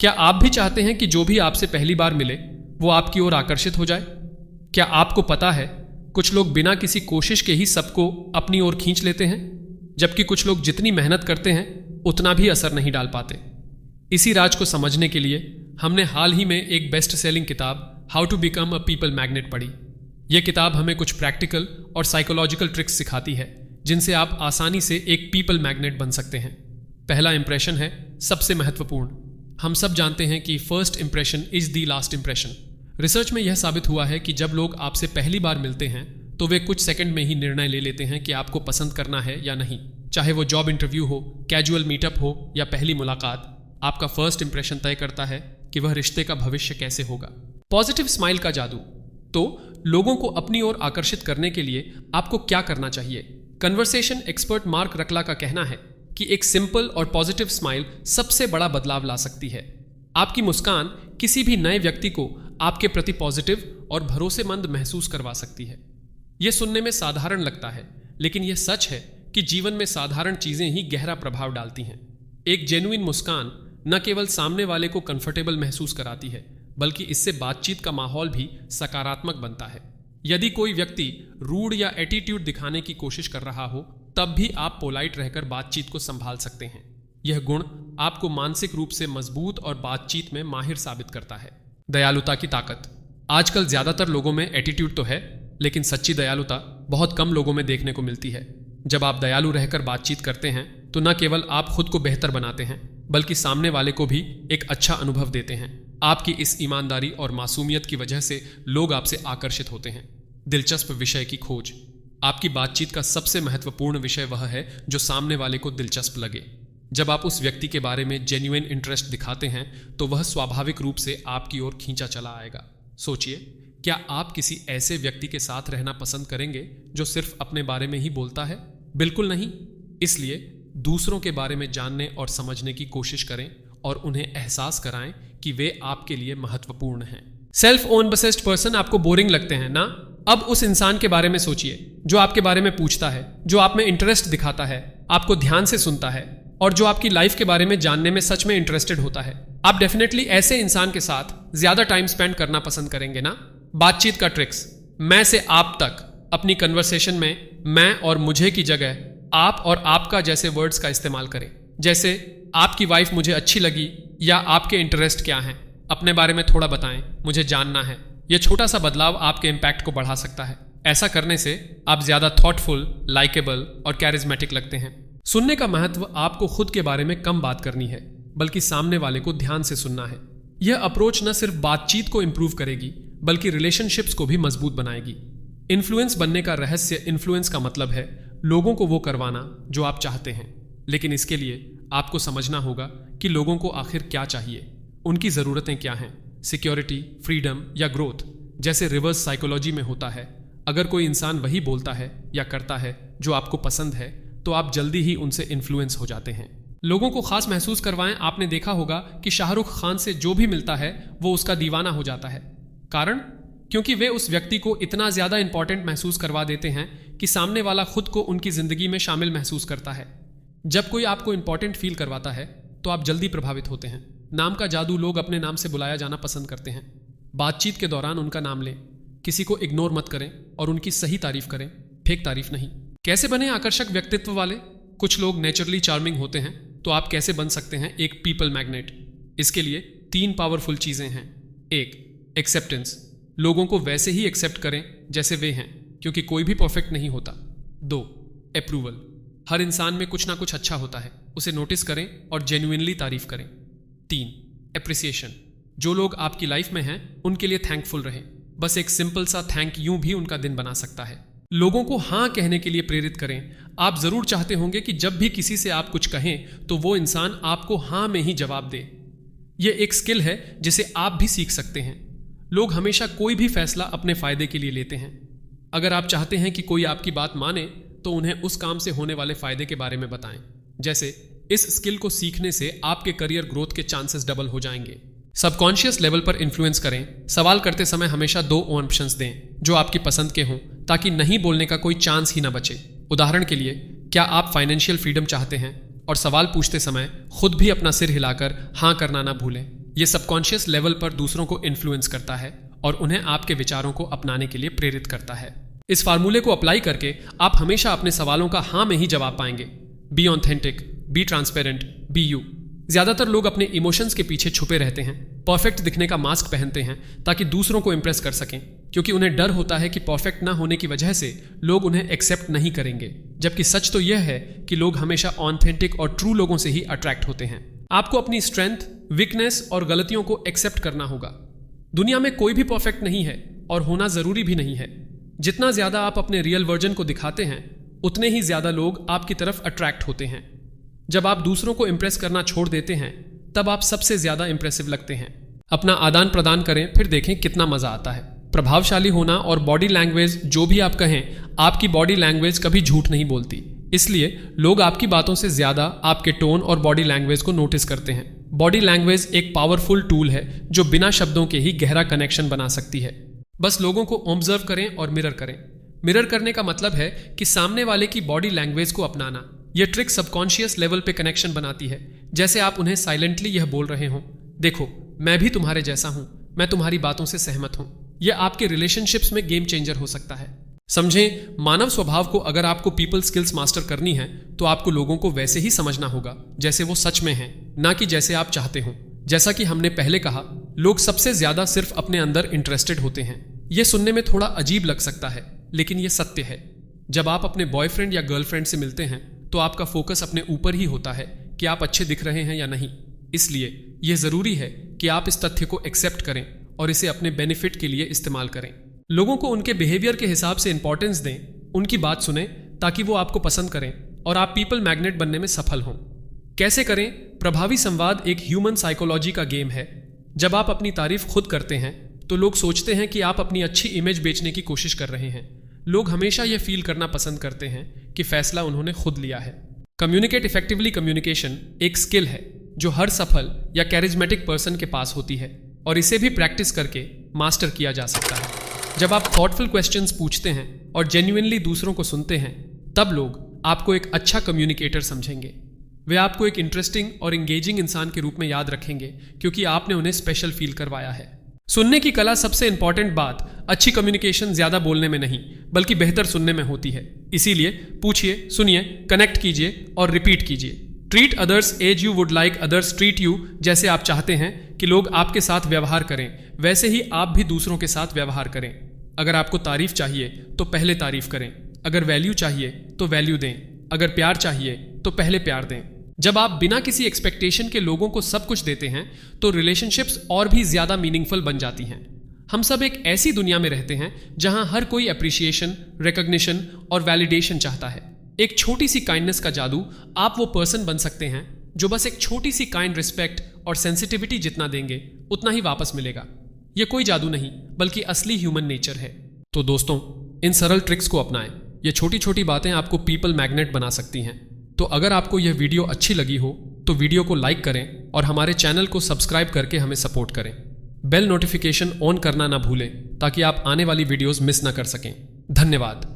क्या आप भी चाहते हैं कि जो भी आपसे पहली बार मिले वो आपकी ओर आकर्षित हो जाए? क्या आपको पता है कुछ लोग बिना किसी कोशिश के ही सबको अपनी ओर खींच लेते हैं, जबकि कुछ लोग जितनी मेहनत करते हैं उतना भी असर नहीं डाल पाते। इसी राज को समझने के लिए हमने हाल ही में एक बेस्ट सेलिंग किताब how to become a people magnet पढ़ी। यह किताब हमें कुछ प्रैक्टिकल और साइकोलॉजिकल ट्रिक्स सिखाती है जिनसे आप आसानी से एक पीपल मैग्नेट बन सकते हैं। पहला इंप्रेशन है सबसे महत्वपूर्ण। हम सब जानते हैं कि first impression is the last impression. Research में यह साबित हुआ है कि जब लोग आपसे पहली बार मिलते हैं तो वे कुछ सेकंड में ही निर्णय ले लेते हैं कि आपको पसंद करना है या नहीं। चाहे वो जॉब इंटरव्यू हो, कैजुअल मीटअप हो या पहली मुलाकात, आपका फर्स्ट इंप्रेशन तय करता है कि वह रिश्ते का भविष्य कैसे होगा। पॉजिटिव स्माइल का जादू। तो लोगों को अपनी ओर आकर्षित करने के लिए आपको क्या करना चाहिए? कन्वर्सेशन एक्सपर्ट मार्क रकला का कहना है कि एक सिंपल और पॉजिटिव स्माइल सबसे बड़ा बदलाव ला सकती है। आपकी मुस्कान किसी भी नए व्यक्ति को आपके प्रति पॉजिटिव और भरोसेमंद महसूस करवा सकती है। यह सुनने में साधारण लगता है, लेकिन यह सच है कि जीवन में साधारण चीजें ही गहरा प्रभाव डालती हैं। एक जेन्युइन मुस्कान न केवल सामने वाले को कंफर्टेबल महसूस कराती है, बल्कि इससे बातचीत का माहौल भी सकारात्मक बनता है। यदि कोई व्यक्ति रूड या एटीट्यूड दिखाने की कोशिश कर रहा हो, तब भी आप पोलाइट रहकर बातचीत को संभाल सकते हैं। यह गुण आपको मानसिक रूप से मजबूत और बातचीत में माहिर साबित करता है। दयालुता की ताकत। आजकल ज्यादातर लोगों में एटीट्यूड तो है, लेकिन सच्ची दयालुता बहुत कम लोगों में देखने को मिलती है। जब आप दयालु रहकर बातचीत करते हैं तो न केवल आप खुद को बेहतर बनाते हैं, बल्कि सामने वाले को भी एक अच्छा अनुभव देते हैं। आपकी इस ईमानदारी और मासूमियत की वजह से लोग आपसे आकर्षित होते हैं। दिलचस्प विषय की खोज। आपकी बातचीत का सबसे महत्वपूर्ण विषय वह है जो सामने वाले को दिलचस्प लगे। जब आप उस व्यक्ति के बारे में जेन्युइन इंटरेस्ट दिखाते हैं तो वह स्वाभाविक रूप से आपकी ओर खींचा चला आएगा। सोचिए, क्या आप किसी ऐसे व्यक्ति के साथ रहना पसंद करेंगे जो सिर्फ अपने बारे में ही बोलता है? बिल्कुल नहीं। इसलिए दूसरों के बारे में जानने और समझने की कोशिश करें और उन्हें एहसास कराएं कि वे आपके लिए महत्वपूर्ण हैं। सेल्फ ओन बसेस्ड पर्सन आपको बोरिंग लगते हैं ना? अब उस इंसान के बारे में सोचिए जो आपके बारे में पूछता है, जो आप में इंटरेस्ट दिखाता है, आपको ध्यान से सुनता है और जो आपकी लाइफ के बारे में जानने में सच में इंटरेस्टेड होता है। आप डेफिनेटली ऐसे इंसान के साथ ज्यादा टाइम स्पेंड करना पसंद करेंगे ना? बातचीत का ट्रिक्स। मैं से आप तक अपनी कन्वर्सेशन में मैं और मुझे की जगह आप और आपका जैसे वर्ड्स का इस्तेमाल करें। जैसे आपकी वाइफ मुझे अच्छी लगी, या आपके इंटरेस्ट क्या हैं, अपने बारे में थोड़ा बताएं, मुझे जानना है। यह छोटा सा बदलाव आपके इम्पैक्ट को बढ़ा सकता है। ऐसा करने से आप ज्यादा थॉटफुल, लाइकेबल और कैरिज्मेटिक लगते हैं। सुनने का महत्व आपको खुद के बारे में कम बात करनी है, बल्कि सामने वाले को ध्यान से सुनना है। यह अप्रोच न सिर्फ बातचीत को इंप्रूव करेगी, बल्कि रिलेशनशिप्स को भी मजबूत बनाएगी। इन्फ्लुएंस बनने का रहस्य, इन्फ्लुएंस का मतलब है लोगों को वो करवाना जो आप चाहते हैं। लेकिन इसके लिए आपको समझना होगा कि लोगों को आखिर क्या चाहिए, उनकी ज़रूरतें क्या हैं। सिक्योरिटी, फ्रीडम या ग्रोथ जैसे रिवर्स साइकोलॉजी में होता है। अगर कोई इंसान वही बोलता है या करता है जो आपको पसंद है, तो आप जल्दी ही उनसे इन्फ्लुएंस हो जाते हैं। लोगों को खास महसूस करवाएं। आपने देखा होगा कि शाहरुख खान से जो भी मिलता है वो उसका दीवाना हो जाता है। कारण? क्योंकि वे उस व्यक्ति को इतना ज्यादा इंपॉर्टेंट महसूस करवा देते हैं कि सामने वाला खुद को उनकी जिंदगी में शामिल महसूस करता है। जब कोई आपको इंपॉर्टेंट फील करवाता है तो आप जल्दी प्रभावित होते हैं। नाम का जादू। लोग अपने नाम से बुलाया जाना पसंद करते हैं। बातचीत के दौरान उनका नाम लें। किसी को इग्नोर मत करें और उनकी सही तारीफ करें, फेक तारीफ नहीं। कैसे बने आकर्षक व्यक्तित्व वाले? कुछ लोग नेचुरली चार्मिंग होते हैं, तो आप कैसे बन सकते हैं एक पीपल मैग्नेट? इसके लिए 3 पावरफुल चीजें हैं। 1. एक्सेप्टेंस। लोगों को वैसे ही एक्सेप्ट करें जैसे वे हैं, क्योंकि कोई भी परफेक्ट नहीं होता। 2. अप्रूवल। हर इंसान में कुछ ना कुछ अच्छा होता है, उसे नोटिस करें और जेन्युइनली तारीफ करें। 3. एप्रिसिएशन। जो लोग आपकी लाइफ में हैं उनके लिए थैंकफुल रहें। बस एक सिंपल सा थैंक यू भी उनका दिन बना सकता है। लोगों को हाँ कहने के लिए प्रेरित करें। आप जरूर चाहते होंगे कि जब भी किसी से आप कुछ कहें तो वो इंसान आपको हाँ में ही जवाब दे। यह एक स्किल है जिसे आप भी सीख सकते हैं। लोग हमेशा कोई भी फैसला अपने फायदे के लिए लेते हैं। अगर आप चाहते हैं कि कोई आपकी बात माने तो उन्हें उस काम से होने वाले फायदे के बारे में बताएं। जैसे इस स्किल को सीखने से आपके करियर ग्रोथ के चांसेस डबल हो जाएंगे। सबकॉन्शियस लेवल पर इन्फ्लुएंस करें। सवाल करते समय हमेशा 2 ऑप्शंस दें जो आपकी पसंद के हों, ताकि नहीं बोलने का कोई चांस ही ना बचे। उदाहरण के लिए, क्या आप फाइनेंशियल फ्रीडम चाहते हैं? और सवाल पूछते समय खुद भी अपना सिर हिलाकर हाँ करना ना भूलें। ये सबकॉन्शियस लेवल पर दूसरों को इन्फ्लुएंस करता है और उन्हें आपके विचारों को अपनाने के लिए प्रेरित करता है। इस फार्मूले को अप्लाई करके आप हमेशा अपने सवालों का हाँ में ही जवाब पाएंगे। Be authentic, be transparent, be you. ज्यादातर लोग अपने इमोशंस के पीछे छुपे रहते हैं, परफेक्ट दिखने का मास्क पहनते हैं ताकि दूसरों को इंप्रेस कर सकें, क्योंकि उन्हें डर होता है कि परफेक्ट ना होने की वजह से लोग उन्हें एक्सेप्ट नहीं करेंगे। जबकि सच तो यह है कि लोग हमेशा ऑथेंटिक और ट्रू लोगों से ही अट्रैक्ट होते हैं। आपको अपनी स्ट्रेंथ, वीकनेस और गलतियों को एक्सेप्ट करना होगा। दुनिया में कोई भी परफेक्ट नहीं है और होना जरूरी भी नहीं है। जितना ज्यादा आप अपने रियल वर्जन को दिखाते हैं, उतने ही ज्यादा लोग आपकी तरफ अट्रैक्ट होते हैं। जब आप दूसरों को इंप्रेस करना छोड़ देते हैं, तब आप सबसे ज्यादा इंप्रेसिव लगते हैं। अपना आदान प्रदान करें, फिर देखें कितना मजा आता है। प्रभावशाली होना और बॉडी लैंग्वेज, जो भी आप कहें, आपकी बॉडी लैंग्वेज कभी झूठ नहीं बोलती। इसलिए लोग आपकी बातों से ज्यादा आपके टोन और बॉडी लैंग्वेज को नोटिस करते हैं। बॉडी लैंग्वेज एक पावरफुल टूल है जो बिना शब्दों के ही गहरा कनेक्शन बना सकती है। बस लोगों को ऑब्जर्व करें और मिरर करें। मिरर करने का मतलब है कि सामने वाले की बॉडी लैंग्वेज को अपनाना। यह ट्रिक सबकॉन्शियस लेवल पे कनेक्शन बनाती है, जैसे आप उन्हें साइलेंटली यह बोल रहे हों, देखो मैं भी तुम्हारे जैसा हूं, मैं तुम्हारी बातों से सहमत हूं। यह आपके रिलेशनशिप्स में गेम चेंजर हो सकता है। समझें, मानव स्वभाव को अगर आपको पीपल स्किल्स मास्टर करनी है तो आपको लोगों को वैसे ही समझना होगा जैसे वो सच में हैं, ना कि जैसे आप चाहते हो। जैसा कि हमने पहले कहा, लोग सबसे ज्यादा सिर्फ अपने अंदर इंटरेस्टेड होते हैं। यह सुनने में थोड़ा अजीब लग सकता है, लेकिन यह सत्य है। जब आप अपने बॉयफ्रेंड या गर्लफ्रेंड से मिलते हैं तो आपका फोकस अपने ऊपर ही होता है कि आप अच्छे दिख रहे हैं या नहीं। इसलिए यह जरूरी है कि आप इस तथ्य को एक्सेप्ट करें और इसे अपने बेनिफिट के लिए इस्तेमाल करें। लोगों को उनके बिहेवियर के हिसाब से इंपॉर्टेंस दें, उनकी बात सुनें ताकि वो आपको पसंद करें और आप पीपल मैग्नेट बनने में सफल हों। कैसे करें? प्रभावी संवाद एक ह्यूमन साइकोलॉजी का गेम है। जब आप अपनी तारीफ खुद करते हैं तो लोग सोचते हैं कि आप अपनी अच्छी इमेज बेचने की कोशिश कर रहे हैं। लोग हमेशा यह फील करना पसंद करते हैं कि फैसला उन्होंने खुद लिया है। कम्युनिकेट इफेक्टिवली कम्युनिकेशन एक स्किल है जो हर सफल या कैरिज्मेटिक पर्सन के पास होती है और इसे भी प्रैक्टिस करके मास्टर किया जा सकता है। जब आप थॉटफुल क्वेश्चंस पूछते हैं और जेन्युइनली दूसरों को सुनते हैं, तब लोग आपको एक अच्छा कम्युनिकेटर समझेंगे। वे आपको एक इंटरेस्टिंग और एंगेजिंग इंसान के रूप में याद रखेंगे क्योंकि आपने उन्हें स्पेशल फील करवाया है। सुनने की कला सबसे इंपॉर्टेंट बात, अच्छी कम्युनिकेशन ज्यादा बोलने में नहीं बल्कि बेहतर सुनने में होती है। इसीलिए पूछिए, सुनिए, कनेक्ट कीजिए और रिपीट कीजिए। Treat others as you would like others treat you. जैसे आप चाहते हैं कि लोग आपके साथ व्यवहार करें, वैसे ही आप भी दूसरों के साथ व्यवहार करें। अगर आपको तारीफ चाहिए तो पहले तारीफ करें, अगर वैल्यू चाहिए तो वैल्यू दें, अगर प्यार चाहिए तो पहले प्यार दें। जब आप बिना किसी एक्सपेक्टेशन के लोगों को सब कुछ देते हैं तो रिलेशनशिप्स और भी ज्यादा मीनिंगफुल बन जाती हैं। हम सब एक ऐसी दुनिया में रहते हैं जहां हर कोई अप्रिसिएशन, रिकॉग्निशन और वैलिडेशन चाहता है। एक छोटी सी काइंडनेस का जादू, आप वो पर्सन बन सकते हैं जो बस एक छोटी सी काइंड रिस्पेक्ट और सेंसिटिविटी जितना देंगे उतना ही वापस मिलेगा। यह कोई जादू नहीं बल्कि असली ह्यूमन नेचर है। तो दोस्तों, इन सरल ट्रिक्स को अपनाएं। ये छोटी छोटी बातें आपको पीपल मैग्नेट बना सकती हैं। तो अगर आपको यह वीडियो अच्छी लगी हो तो वीडियो को लाइक करें और हमारे चैनल को सब्सक्राइब करके हमें सपोर्ट करें। बेल नोटिफिकेशन ऑन करना ना भूलें ताकि आप आने वाली वीडियोस मिस ना कर सकें। धन्यवाद।